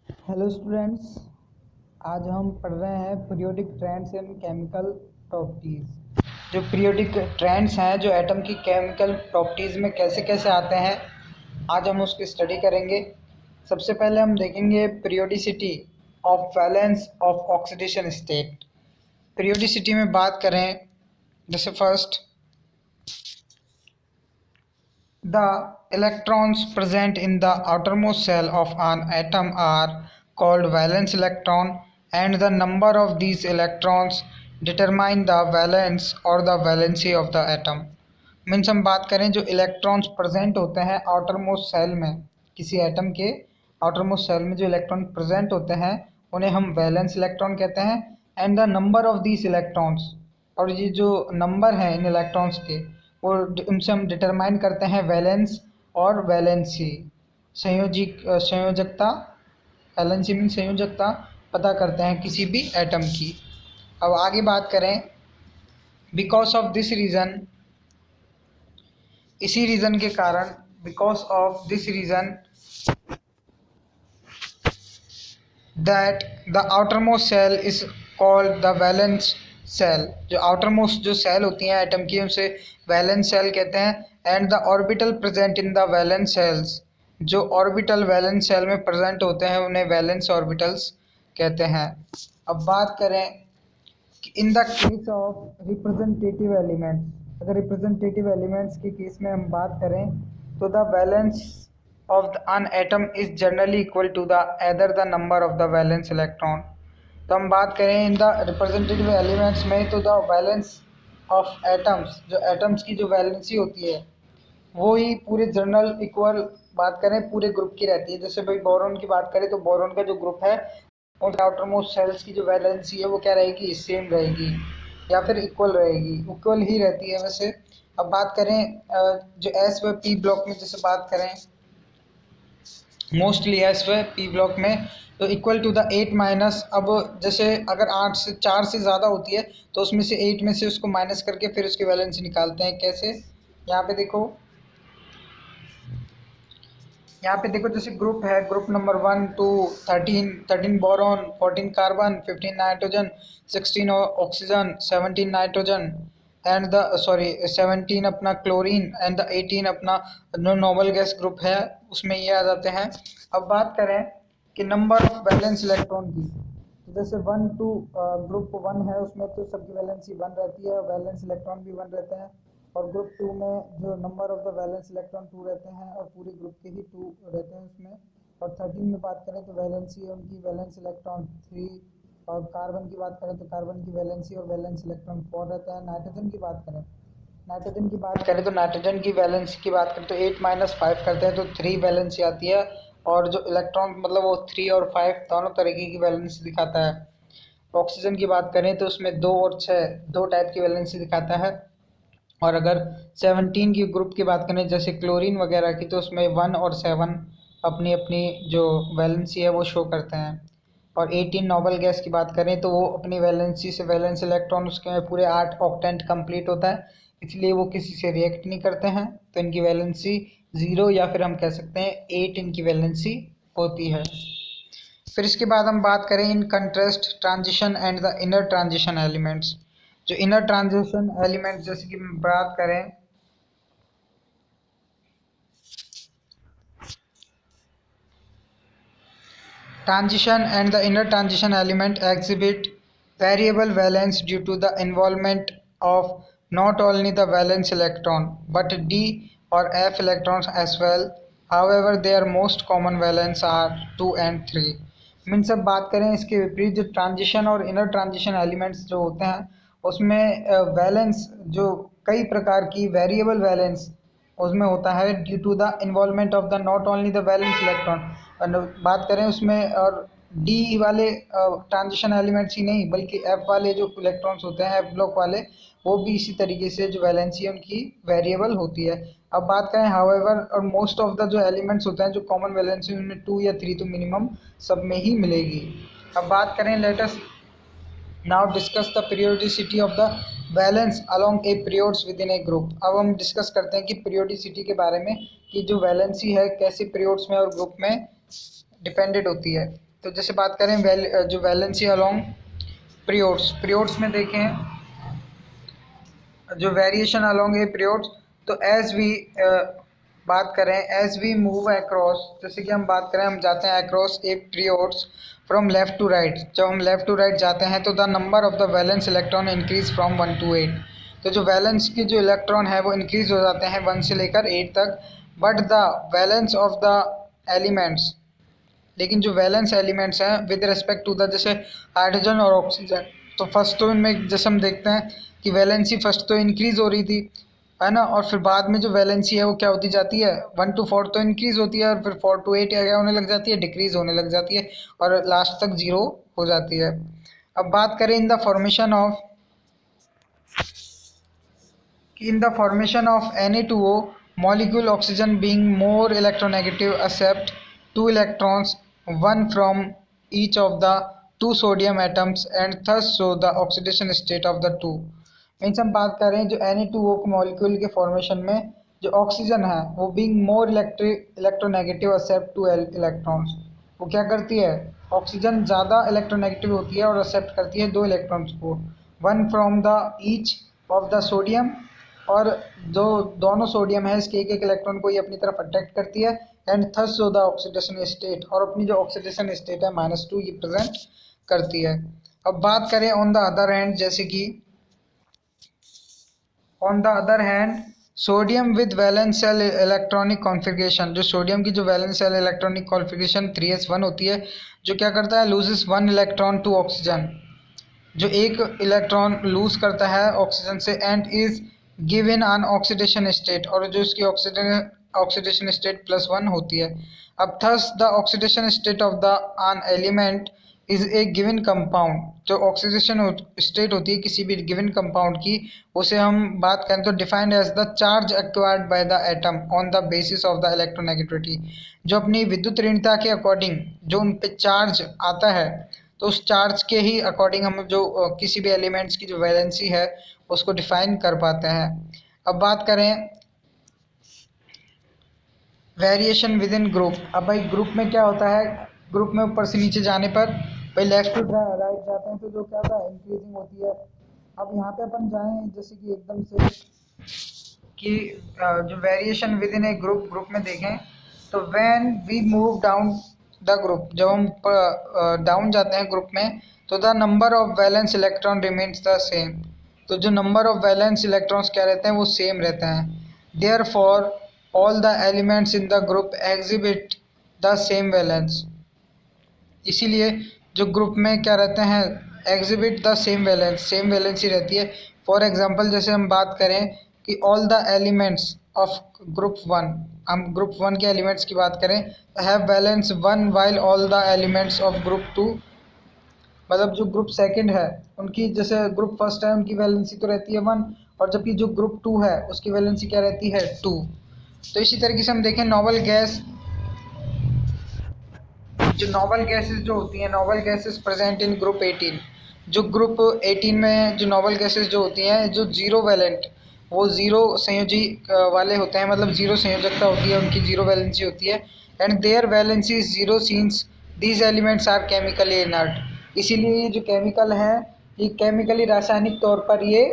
Hello students. आज हम पढ़ रहे हैं periodic trends in chemical properties. जो पीरियोडिक ट्रेंड्स हैं जो एटम की केमिकल प्रॉपर्टीज़ में कैसे कैसे आते हैं, आज हम उसकी स्टडी करेंगे। सबसे पहले हम देखेंगे periodicity of valence of oxidation state. Periodicity में बात करें, जैसे first, the electrons present in the outermost shell of an atom are called valence electron, and the number of these electrons determine the valence or the valency of the atom. Means हम बात करें जो electrons present होते हैं outer most cell में, किसी atom के outer most cell में जो इलेक्ट्रॉन प्रेजेंट होते हैं उन्हें हम वैलेंस इलेक्ट्रॉन कहते हैं। And the number of these electrons, और ये जो नंबर हैं इन इलेक्ट्रॉन्स के, वो उनसे हम डिटरमाइन करते हैं वैलेंस और वैलेंसी, संयोजकता। वैलेंसी मीन संयोजकता पता करते हैं किसी भी एटम की। अब आगे बात करें, बिकॉज ऑफ दिस रीज़न, इसी रीज़न के कारण, because of this reason that the outer most shell is called the valence shell. जो आउटर मोस्ट जो सेल होती हैं एटम की उसे वैलेंस सेल कहते हैं। And the orbital present in the valence shells, जो ऑर्बिटल वैलेंस सेल में प्रेजेंट होते हैं उन्हें वैलेंस ऑर्बिटल्स कहते हैं। अब बात करें कि in the case of representative elements, अगर रिप्रेजेंटेटिव एलिमेंट्स के केस में हम बात करें तो the valence of an atom is generally equal to the either the number of the valence electron। तो हम बात करें इन द रिप्रेजेंटेटिव एलिमेंट्स में, तो द वैलेंस ऑफ एटम्स, जो एटम्स की जो वैलेंसी होती है वो ही पूरे जनरल इक्वल, बात करें पूरे ग्रुप की रहती है। जैसे भाई बोरोन की बात करें तो बोरोन का जो ग्रुप है उन आउटर मोस्ट सेल्स की जो वैलेंसी है वो क्या रहेगी, सेम रहेगी या फिर इक्वल रहेगी, इक्वल ही रहती है वैसे। अब बात करें जो एस व पी ब्लॉक में, जैसे बात करें मोस्टली एस व पी ब्लॉक में, तो इक्वल टू द 8 माइनस, अब जैसे अगर 8 से 4 से ज़्यादा होती है तो उसमें से 8 में से उसको माइनस करके फिर उसकी वैलेंसी निकालते हैं। कैसे, यहाँ पे देखो, यहाँ पे देखो जैसे ग्रुप है, group number 1 to 13, 13 boron, 14 carbon, 15 nitrogen, 16 oxygen, 17 nitrogen and the 17 अपना क्लोरीन एंड द 18 अपना जो नॉर्मल गैस ग्रुप है उसमें ये आ जाते हैं। अब बात करें कि नंबर ऑफ वैलेंस इलेक्ट्रॉन की, तो जैसे 1 टू ग्रुप 1 है उसमें तो सबकी वैलेंसी 1 रहती है, वैलेंस इलेक्ट्रॉन भी 1 रहते हैं। और ग्रुप 2 में जो number of the valence electron 2 रहते हैं और पूरे ग्रुप के ही 2 रहते हैं उसमें। और 13 में बात करें तो वैलेंसी है उनकी, वैलेंस इलेक्ट्रॉन 3। और कार्बन की बात करें तो कार्बन की वैलेंसी और वैलेंस इलेक्ट्रॉन 4 रहता है। नाइट्रोजन की बात करें, तो नाइट्रोजन की वैलेंसी की बात करें तो 8 माइनस 5 करते हैं तो 3 वैलेंसी आती है। और जो इलेक्ट्रॉन मतलब वो 3 और 5 दोनों तरीके की वैलेंसी दिखाता है। ऑक्सीजन की बात करें तो उसमें 2 और 6 दो टाइप की वैलेंसी दिखाता है। और अगर 17 की ग्रुप की बात करें जैसे क्लोरीन वगैरह की, तो उसमें 1 और 7 अपनी अपनी जो वैलेंसी है वो शो करते हैं। और 18 नोबल गैस की बात करें तो वो अपनी वैलेंसी से वैलेंस इलेक्ट्रॉन उसके में पूरे 8 ऑक्टेंट कंप्लीट होता है, इसलिए वो किसी से रिएक्ट नहीं करते हैं, तो इनकी वैलेंसी 0 या फिर हम कह सकते हैं 8 इनकी वैलेंसी होती है। फिर इसके बाद हम बात करें in contrast transition and the inner transition elements. जो इनर ट्रांजिशन एलिमेंट, जैसे कि बात करें transition and the inner transition element exhibit variable valence due to the involvement of not only the valence electron but d or f electrons as well. However, their most common valence are 2 and 3। Mean सब बात करें इसके विपरीत, जो transition और inner transition elements जो होते हैं उसमें वैलेंस जो कई प्रकार की वेरिएबल वैलेंस उसमें होता है due to the involvement of the not only the valence electron. बात करें उसमें, और डी वाले ट्रांजिशन एलिमेंट्स ही नहीं बल्कि एफ वाले जो इलेक्ट्रॉन्स होते हैं, एफ ब्लॉक वाले, वो भी इसी तरीके से जो वैलेंसी है उनकी वेरिएबल होती है। अब बात करें हाउएवर, और मोस्ट ऑफ द जो एलिमेंट्स होते हैं जो कॉमन वैलेंसी उनमें 2 या 3 तो मिनिमम सब में ही मिलेगी। अब बात करें, let us now discuss the periodicity of the valence along a periods within a group. अब हम डिस्कस करते हैं कि पीरियोडिसिटी के बारे में, कि जो वैलेंसी है कैसे पीरियोड्स में और ग्रुप में डिपेंडेंट होती है। तो जैसे बात करें जो वैलेंसी अलोंग पीरियोड्स में देखें जो वेरिएशन अलोंग ए पीरियोड्स, तो एज वी बात करें एज वी मूव अक्रॉस, जैसे कि हम बात करें हम जाते हैं across a periods from left to right, जब हम लेफ्ट टू राइट जाते हैं तो the number of the valence electron increase from 1 to 8, तो जो वैलेंस की जो इलेक्ट्रॉन है वो इंक्रीज हो जाते हैं 1 से लेकर 8 तक, but the valence of the elements, लेकिन जो वैलेंस एलिमेंट्स हैं विद रिस्पेक्ट टू द, जैसे हाइड्रोजन और ऑक्सीजन, तो फर्स्ट तो इनमें जैसे हम देखते हैं कि वैलेंसी फर्स्ट तो इंक्रीज हो रही थी, है ना, और फिर बाद में जो वैलेंसी है वो क्या होती जाती है 1 to 4 तो इंक्रीज होती है, और फिर 4 to 8 क्या होने लग जाती है, डिक्रीज होने लग जाती है, और लास्ट तक जीरो हो जाती है। अब बात करें in the formation of Na2O molecule, oxygen being more electronegative accept two electrons, one from each of the two sodium atoms, and thus show the oxidation state of the two। Means हम बात कर रहे हैं जो Na2O molecule के formation में जो oxygen है वो being more electronegative accept two electrons, वो क्या करती है, ऑक्सीजन ज़्यादा इलेक्ट्रोनेगेटिव होती है और एक्सेप्ट करती है दो इलेक्ट्रॉन्स को, one from the each of the sodium, और जो दोनों सोडियम है इसके एक एक इलेक्ट्रॉन को ये अपनी तरफ अट्रैक्ट करती है, एंड थस जो द ऑक्सीडेशन स्टेट, और अपनी जो ऑक्सीडेशन स्टेट है -2 ये प्रेजेंट करती है। अब बात करें ऑन द अदर हैंड, जैसे कि on the other hand sodium with valence shell electronic configuration, जो सोडियम की जो valence shell electronic configuration 3s1 होती है, जो क्या करता है, लूजेस 1 इलेक्ट्रॉन टू ऑक्सीजन, जो एक इलेक्ट्रॉन लूज करता है ऑक्सीजन से, and is given on oxidation state, और जो इसकी ऑक्सीडेशन स्टेट +1 होती है। अब thus the oxidation state of the an element is a given compound, जो ऑक्सीडेशन स्टेट होती है किसी भी गिवन कंपाउंड की, उसे हम बात करें तो defined as the charge acquired by the atom on the basis of the electronegativity, जो अपनी विद्युत ऋणता के अकॉर्डिंग जो उन पे चार्ज आता है, तो उस चार्ज के ही अकॉर्डिंग हम जो किसी भी एलिमेंट्स की जो वैलेंसी है उसको डिफाइन कर पाते हैं। अब बात करें वेरिएशन विद इन ग्रुप, अब भाई ग्रुप में क्या होता है, ग्रुप में ऊपर से नीचे जाने पर भाई लेफ्ट टू राइट जाते हैं तो जो क्या होता है इंक्रीजिंग होती है। अब यहाँ पे अपन जाएं जैसे कि एकदम से कि जो variation within a group में देखें, तो when we move down the group, जब हम डाउन जाते हैं ग्रुप में, तो the number of valence electron remains the same, तो जो नंबर ऑफ वैलेंस इलेक्ट्रॉन्स क्या रहते हैं वो सेम रहते हैं। Therefore all the elements in the group exhibit the same valence, इसीलिए जो ग्रुप में क्या रहते हैं exhibit the same valence, same valency रहती है। फॉर एग्जांपल जैसे हम बात करें कि all the elements of group 1, हम ग्रुप 1 के एलिमेंट्स की बात करें, have valence 1 while all the elements of group 2, मतलब जो ग्रुप सेकंड है उनकी, जैसे ग्रुप फर्स्ट है उनकी वैलेंसी तो रहती है 1, और जबकि जो ग्रुप 2 है उसकी वैलेंसी क्या रहती है 2। तो इसी तरीके से हम देखें नॉवल गैस, जो नॉवल गैसेस जो होती हैं, novel gases present in group 18, जो ग्रुप 18 में जो नॉवल गैसेस जो होती हैं जो जीरो वैलेंट, वो जीरो संयोजी वाले होते हैं, मतलब जीरो संयोजकता होती है उनकी, जीरो वैलेंसी होती है, and their valency is zero since these elements are chemically inert, इसीलिए ये जो केमिकल हैं ये केमिकली रासायनिक तौर पर ये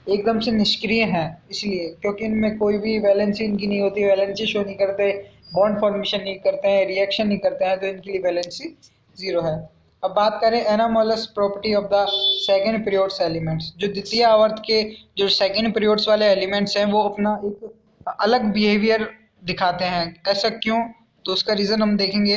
एकदम से निष्क्रिय हैं, इसलिए क्योंकि इनमें कोई भी वैलेंसी इनकी नहीं होती, वैलेंसी शो नहीं करते, बॉन्ड फॉर्मेशन नहीं करते हैं, रिएक्शन नहीं करते हैं, तो इनके लिए वैलेंसी जीरो है। अब बात करें anomalous property of the second periods elements, जो द्वितीय आवर्त के जो सेकेंड पीरियोड्स वाले एलिमेंट्स हैं वो अपना एक अलग बिहेवियर दिखाते हैं, ऐसा क्यों, तो उसका रीज़न हम देखेंगे।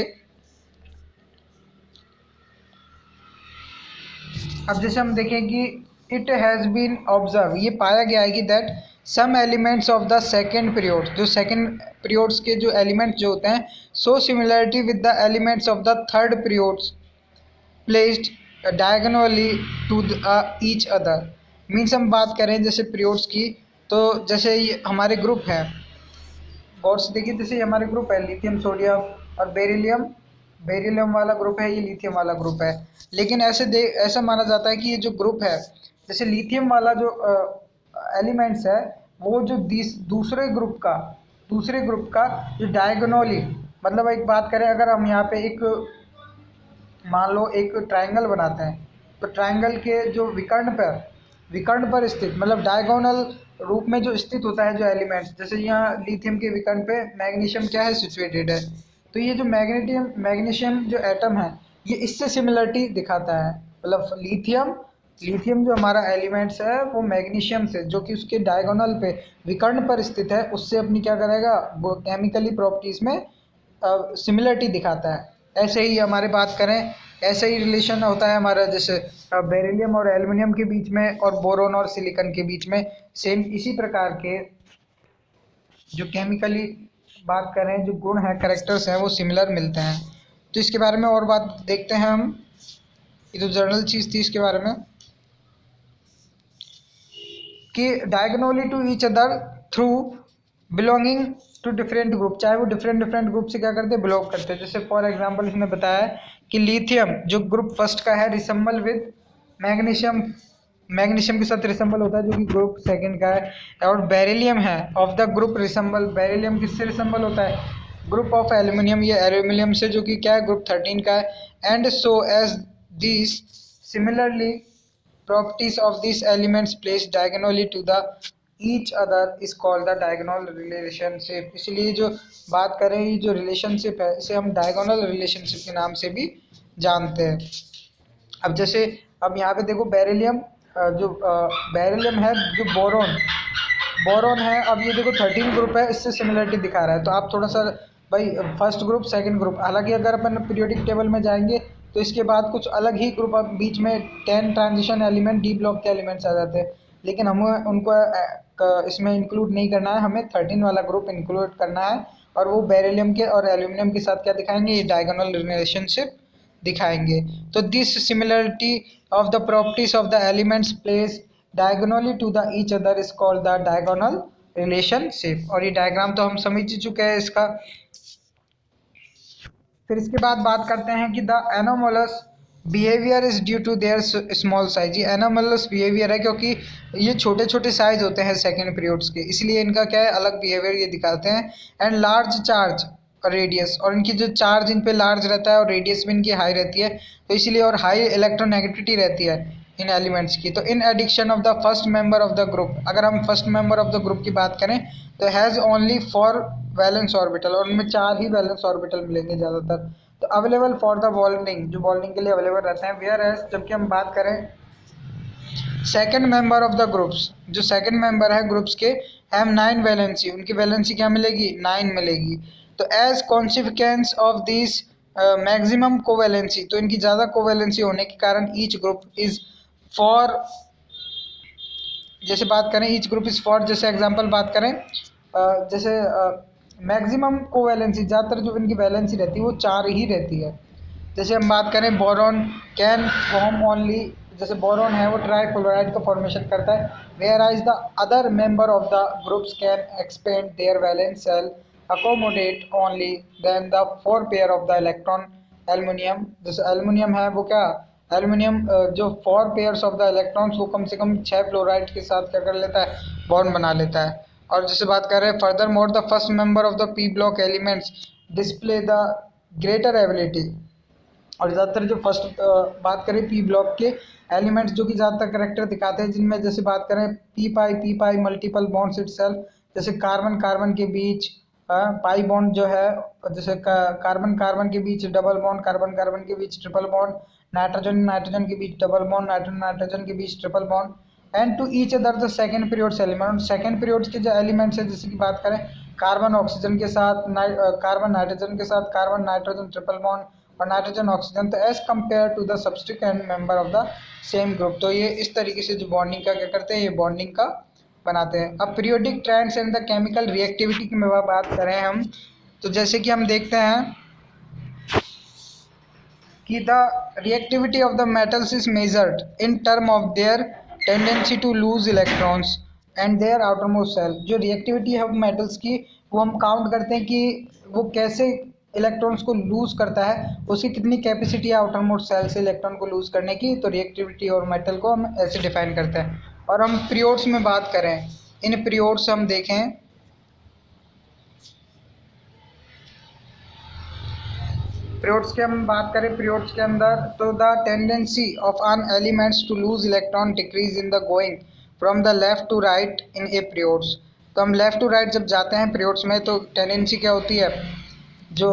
अब जैसे हम देखें कि इट हैज़ बीन ऑब्जर्व, ये पाया गया है कि that some elements of the second period, जो सेकेंड पीरियड्स के जो एलिमेंट्स जो होते हैं, so similarity with the elements of the third periods placed diagonally to each other. Means हम बात करें जैसे पीरियड्स की, तो जैसे ये हमारे ग्रुप हैं, गौर से देखिए, जैसे ये हमारे ग्रुप है लिथियम सोडियम और बेरिलियम, बेरिलियम वाला ग्रुप है, ये लिथियम वाला ग्रुप है, लेकिन ऐसा माना जाता है कि ये जो ग्रुप है, जैसे लिथियम वाला जो एलिमेंट्स है वो जो दूसरे ग्रुप का जो डायगोनली, मतलब एक बात करें अगर हम यहाँ पे एक मान लो एक ट्रायंगल बनाते हैं, तो ट्रायंगल के जो विकर्ण पर स्थित मतलब डायगोनल रूप में जो स्थित होता है जो एलिमेंट्स, जैसे यहाँ लिथियम के विकर्ण पे मैग्नीशियम क्या है सिचुएटेड है, तो ये जो मैग्नीशियम जो एटम है ये इससे सिमिलरिटी दिखाता है। मतलब लिथियम जो हमारा एलिमेंट्स है वो मैग्नीशियम से जो कि उसके डायगोनल पे विकर्ण पर स्थित है उससे अपनी क्या करेगा, वो केमिकली प्रॉपर्टीज में सिमिलरिटी दिखाता है। ऐसे ही हमारे बात करें, ऐसे ही रिलेशन होता है हमारा जैसे बेरिलियम और एल्युमिनियम के बीच में और बोरोन और सिलिकॉन के बीच में, सेम इसी प्रकार के जो केमिकली बात करें जो गुण हैं कैरेक्टर्स हैं वो सिमिलर मिलते हैं। तो इसके बारे में और बात देखते हैं हम, ये तो जनरल चीज़ थी इसके बारे में कि diagonally to each other through belonging to different group, चाहे वो डिफरेंट डिफरेंट ग्रुप से क्या करते हैं बिलोंग करते हैं। जैसे फॉर एग्जांपल इसने बताया कि लिथियम जो ग्रुप फर्स्ट का है रिसेंबल विद मैग्नीशियम, मैग्नीशियम के साथ रिसेंबल होता है जो कि ग्रुप सेकंड का है। और बेरिलियम है of the group resemble, beryllium किससे रिसेंबल होता है ग्रुप ऑफ एल्यूमिनियम, ये एल्यूमिनियम से जो कि क्या है ग्रुप 13 का है। And so as this similarly properties of these elements placed diagonally to the each other is called the diagonal relationship। इसलिए जो बात करें ये जो रिलेशनशिप है इसे हम डायगोनल रिलेशनशिप के नाम से भी जानते हैं। अब जैसे अब यहाँ पे देखो बेरिलियम जो बेरिलियम है जो बोरोन है, अब ये देखो 13 ग्रुप है इससे सिमिलरिटी दिखा रहा है। तो आप थोड़ा सा भाई फर्स्ट ग्रुप सेकंड ग्रुप, हालांकि अगर अपन पीरियोडिक टेबल में जाएंगे तो इसके बाद कुछ अलग ही ग्रुप बीच में 10 ट्रांजिशन एलिमेंट डी ब्लॉक के एलिमेंट्स आ जाते हैं, लेकिन हमें उनको इसमें इंक्लूड नहीं करना है, हमें 13 वाला ग्रुप इंक्लूड करना है। और वो बेरिलियम के और एल्यूमिनियम के साथ क्या दिखाएंगे, ये डायगोनल रिलेशनशिप दिखाएंगे। तो this similarity of the properties of the elements place diagonally to the each other is called the diagonal relationship. और ये डायग्राम तो हम समझ ही चुके हैं इसका। फिर इसके बाद बात करते हैं कि the anomalous behaviour is due to their small size. ये एनोमलस बिहेवियर है क्योंकि ये छोटे छोटे साइज होते हैं सेकेंड पीरियड्स के, इसलिए इनका क्या है अलग बिहेवियर ये दिखाते हैं। एंड लार्ज चार्ज रेडियस, और इनकी जो चार्ज इन पे लार्ज रहता है और रेडियस भी इनकी हाई रहती है, तो इसलिए और हाई इलेक्ट्रोनेगेटिविटी रहती है इन एलिमेंट्स की। तो in addition of the first member of the group, अगर हम first member of the group की बात करें तो हैज़ ओनली 4 वैलेंस ऑर्बिटल, और उनमें 4 ही वैलेंस ऑर्बिटल मिलेंगे ज़्यादातर। तो अवेलेबल फॉर द बॉन्डिंग, जो बॉन्डिंग के लिए अवेलेबल रहते हैं। वेयर एज जबकि हम बात करें second member of the groups, जो सेकेंड मेंबर है ग्रुप्स के हैव 9 वैलेंसी, उनकी वैलेंसी क्या मिलेगी 9 मिलेगी। तो as consequence of this maximum covalency, तो इनकी ज़्यादा कोवैलेंसी होने के कारण ईच ग्रुप इज फॉर, जैसे बात करें ईच ग्रुप इज फॉर, जैसे एग्जांपल बात करें जैसे मैक्सिमम कोवैलेंसी, ज़्यादातर जो इनकी वैलेंसी रहती है वो 4 ही रहती है। जैसे हम बात करें बोरॉन कैन फॉर्म ओनली, जैसे बोरॉन है वो ट्राईफ्लोराइड का फॉर्मेशन करता है। Whereas the other member of the groups can expand their valence shell accommodate only then the 4 pair of the electron. Aluminium, जैसे एल्युमिनियम है वो क्या, एल्युमिनियम जो 4 पेयर्स ऑफ द इलेक्ट्रॉन्स वो कम से कम 6 फ्लोराइड के साथ क्या कर लेता है बॉन्ड बना लेता है। और जैसे बात कर रहे हैं further more the first member of the P block elements display the greater ability, और ज़्यादातर जो फर्स्ट बात करें पी ब्लॉक के एलिमेंट्स जो कि ज़्यादातर करेक्टर दिखाते हैं, जिनमें जैसे बात करें पी पाई मल्टीपल बॉन्ड्स इटसेल्फ, जैसे कार्बन कार्बन के बीच पाई बॉन्ड जो है, जैसे कार्बन कार्बन के बीच डबल बॉन्ड, कार्बन कार्बन के बीच ट्रिपल बॉन्ड, नाइट्रोजन नाइट्रोजन के बीच डबल बॉन्ड, नाइट्रोजन नाइट्रोजन के बीच triple bond. And to each other the second periods element, second periods के जो एलिमेंट्स हैं जैसे कि बात करें कार्बन ऑक्सीजन के साथ, कार्बन नाइट्रोजन के साथ, कार्बन नाइट्रोजन ट्रिपल बॉन्ड और नाइट्रोजन ऑक्सीजन, तो as compare to the subsequent member of the same group. तो ये इस तरीके से जो बॉन्डिंग का क्या करते हैं, ये बॉन्डिंग का बनाते हैं। अब periodic trends and the chemical reactivity की बात करें हम, तो जैसे कि हम देखते हैं कि the reactivity of the metals is measured in term of their tendency to lose electrons and their outermost shell. जो रिएक्टिविटी है मेटल्स की वो हम काउंट करते हैं कि वो कैसे इलेक्ट्रॉन्स को लूज करता है, उसकी कितनी कैपेसिटी है आउटर मोस्ट सेल से इलेक्ट्रॉन को लूज करने की। तो रिएक्टिविटी और मेटल को हम ऐसे डिफाइन करते हैं। और हम पीरियोड्स में बात करें, इन पीरियोड्स हम देखें पीरियोड्स की हम बात करें पीरियोड्स के अंदर, तो the tendency of an elements to lose electron decrease in the going from the left to right in a periods. तो हम लेफ्ट टू राइट जब जाते हैं पीरियोड्स में तो टेंडेंसी क्या होती है, जो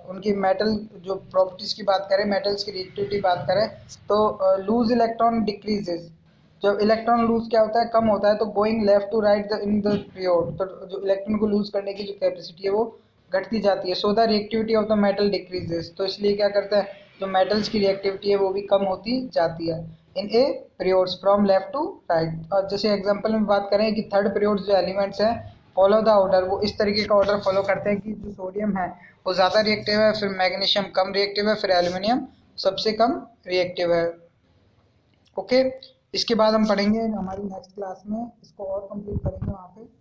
उनकी मेटल जो प्रॉपर्टीज की बात करें, मेटल्स की रिएक्टिविटी बात करें, तो लूज इलेक्ट्रॉन डिक्रीजेज, जब इलेक्ट्रॉन लूज क्या होता है, कम होता है, तो going left to right in the period, तो जो इलेक्ट्रॉन को लूज करने की जो कैपेसिटी है वो घटती जाती है। So the reactivity of the metal decreases, तो इसलिए क्या करते हैं, जो मेटल्स की रिएक्टिविटी है वो भी कम होती जाती है in a periods from left to right. और जैसे एग्जांपल में बात करें कि थर्ड पीरियड्स जो एलिमेंट्स हैं फॉलो द ऑर्डर, वो इस तरीके का ऑर्डर फॉलो करते हैं कि जो सोडियम है वो ज़्यादा रिएक्टिव है, फिर मैग्नीशियम कम रिएक्टिव है, फिर एल्यूमिनियम सबसे कम रिएक्टिव है। ओके, इसके बाद हम पढ़ेंगे हमारी नेक्स्ट क्लास में, इसको और कंप्लीट करेंगे वहाँ पे।